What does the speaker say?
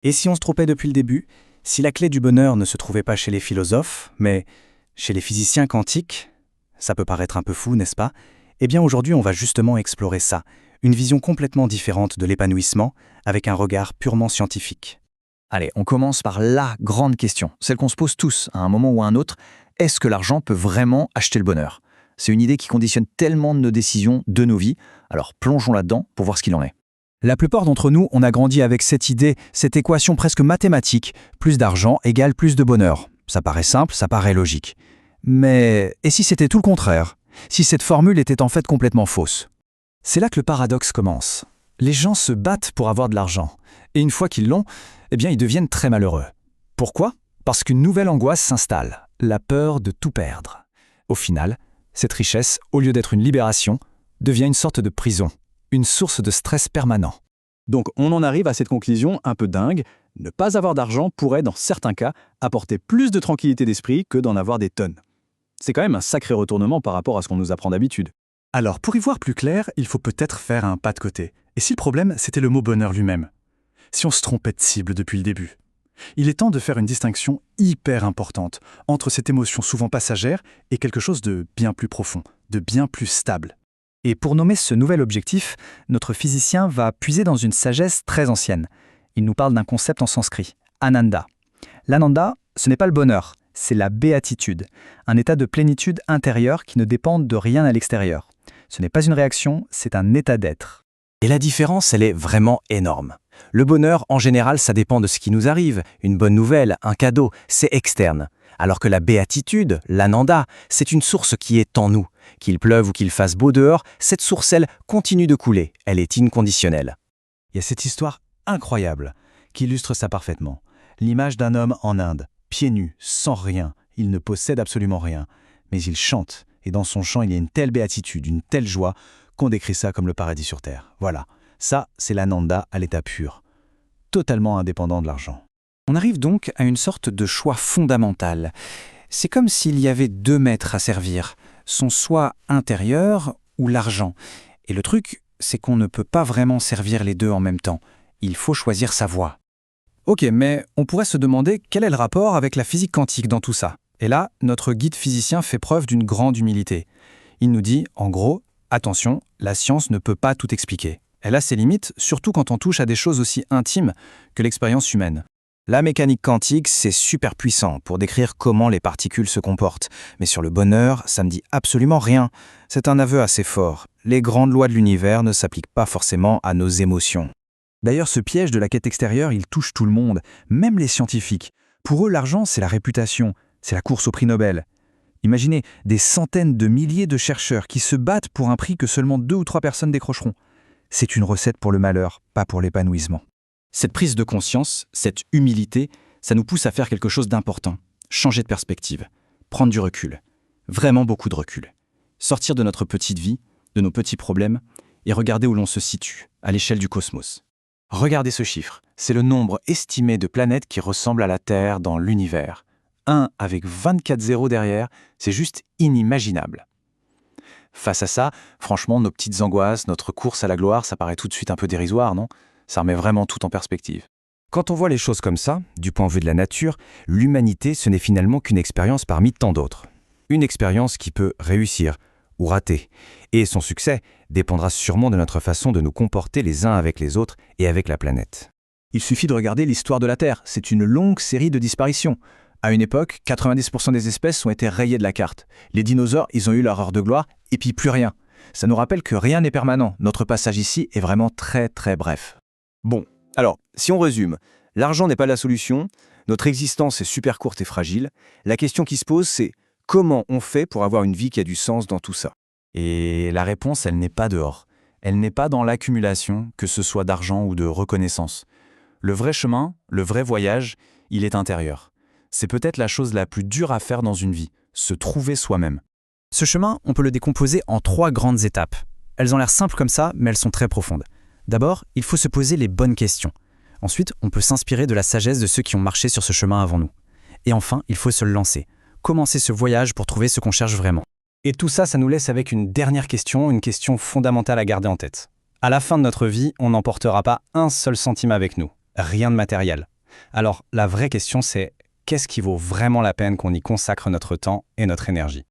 Et si on se trompait depuis le début? Si la clé du bonheur ne se trouvait pas chez les philosophes, mais chez les physiciens quantiques? Ça peut paraître un peu fou, n'est-ce pas? Eh bien aujourd'hui, on va justement explorer ça, une vision complètement différente de l'épanouissement, avec un regard purement scientifique. Allez, on commence par la grande question, celle qu'on se pose tous à un moment ou à un autre. Est-ce que l'argent peut vraiment acheter le bonheur? C'est une idée qui conditionne tellement de nos décisions, de nos vies. Alors plongeons là-dedans pour voir ce qu'il en est. La plupart d'entre nous, on a grandi avec cette idée, cette équation presque mathématique, plus d'argent égale plus de bonheur. Ça paraît simple, ça paraît logique. Mais et si c'était tout le contraire? Si cette formule était en fait complètement fausse? C'est là que le paradoxe commence. Les gens se battent pour avoir de l'argent. Et une fois qu'ils l'ont, eh bien ils deviennent très malheureux. Pourquoi? Parce qu'une nouvelle angoisse s'installe, la peur de tout perdre. Au final, cette richesse, au lieu d'être une libération, devient une sorte de prison, une source de stress permanent. Donc on en arrive à cette conclusion un peu dingue, ne pas avoir d'argent pourrait, dans certains cas, apporter plus de tranquillité d'esprit que d'en avoir des tonnes. C'est quand même un sacré retournement par rapport à ce qu'on nous apprend d'habitude. Alors, pour y voir plus clair, il faut peut-être faire un pas de côté. Et si le problème, c'était le mot bonheur lui-même? Si on se trompait de cible depuis le début? Il est temps de faire une distinction hyper importante entre cette émotion souvent passagère et quelque chose de bien plus profond, de bien plus stable. Et pour nommer ce nouvel objectif, notre physicien va puiser dans une sagesse très ancienne. Il nous parle d'un concept en sanskrit, Ananda. L'Ananda, ce n'est pas le bonheur, c'est la béatitude, un état de plénitude intérieure qui ne dépend de rien à l'extérieur. Ce n'est pas une réaction, c'est un état d'être. Et la différence, elle est vraiment énorme. Le bonheur, en général, ça dépend de ce qui nous arrive, une bonne nouvelle, un cadeau, c'est externe. Alors que la béatitude, l'ananda, c'est une source qui est en nous. Qu'il pleuve ou qu'il fasse beau dehors, cette source, elle, continue de couler, elle est inconditionnelle. Il y a cette histoire incroyable qui illustre ça parfaitement. L'image d'un homme en Inde, pieds nus, sans rien, il ne possède absolument rien, mais il chante, et dans son chant il y a une telle béatitude, une telle joie, qu'on décrit ça comme le paradis sur terre. Voilà, ça c'est l'ananda à l'état pur, totalement indépendant de l'argent. On arrive donc à une sorte de choix fondamental. C'est comme s'il y avait deux maîtres à servir, son soi intérieur ou l'argent. Et le truc, c'est qu'on ne peut pas vraiment servir les deux en même temps. Il faut choisir sa voie. Ok, mais on pourrait se demander quel est le rapport avec la physique quantique dans tout ça. Et là, notre guide physicien fait preuve d'une grande humilité. Il nous dit, en gros, attention, la science ne peut pas tout expliquer. Elle a ses limites, surtout quand on touche à des choses aussi intimes que l'expérience humaine. La mécanique quantique, c'est super puissant pour décrire comment les particules se comportent. Mais sur le bonheur, ça ne dit absolument rien. C'est un aveu assez fort. Les grandes lois de l'univers ne s'appliquent pas forcément à nos émotions. D'ailleurs, ce piège de la quête extérieure, il touche tout le monde, même les scientifiques. Pour eux, l'argent, c'est la réputation, c'est la course au prix Nobel. Imaginez des centaines de milliers de chercheurs qui se battent pour un prix que seulement 2 ou 3 personnes décrocheront. C'est une recette pour le malheur, pas pour l'épanouissement. Cette prise de conscience, cette humilité, ça nous pousse à faire quelque chose d'important. Changer de perspective, prendre du recul, vraiment beaucoup de recul. Sortir de notre petite vie, de nos petits problèmes, et regarder où l'on se situe, à l'échelle du cosmos. Regardez ce chiffre, c'est le nombre estimé de planètes qui ressemblent à la Terre dans l'univers. 1 avec 24 zéros derrière, c'est juste inimaginable. Face à ça, franchement, nos petites angoisses, notre course à la gloire, ça paraît tout de suite un peu dérisoire, non? Ça remet vraiment tout en perspective. Quand on voit les choses comme ça, du point de vue de la nature, l'humanité, ce n'est finalement qu'une expérience parmi tant d'autres. Une expérience qui peut réussir ou rater. Et son succès dépendra sûrement de notre façon de nous comporter les uns avec les autres et avec la planète. Il suffit de regarder l'histoire de la Terre. C'est une longue série de disparitions. À une époque, 90% des espèces ont été rayées de la carte. Les dinosaures, ils ont eu leur heure de gloire, et puis plus rien. Ça nous rappelle que rien n'est permanent. Notre passage ici est vraiment très très bref. Bon, alors, si on résume, l'argent n'est pas la solution, notre existence est super courte et fragile. La question qui se pose, c'est comment on fait pour avoir une vie qui a du sens dans tout ça? Et la réponse, elle n'est pas dehors. Elle n'est pas dans l'accumulation, que ce soit d'argent ou de reconnaissance. Le vrai chemin, le vrai voyage, il est intérieur. C'est peut-être la chose la plus dure à faire dans une vie, se trouver soi-même. Ce chemin, on peut le décomposer en 3 grandes étapes. Elles ont l'air simples comme ça, mais elles sont très profondes. D'abord, il faut se poser les bonnes questions. Ensuite, on peut s'inspirer de la sagesse de ceux qui ont marché sur ce chemin avant nous. Et enfin, il faut se lancer. Commencer ce voyage pour trouver ce qu'on cherche vraiment. Et tout ça, ça nous laisse avec une dernière question, une question fondamentale à garder en tête. À la fin de notre vie, on n'emportera pas un seul centime avec nous. Rien de matériel. Alors, la vraie question, c'est qu'est-ce qui vaut vraiment la peine qu'on y consacre notre temps et notre énergie?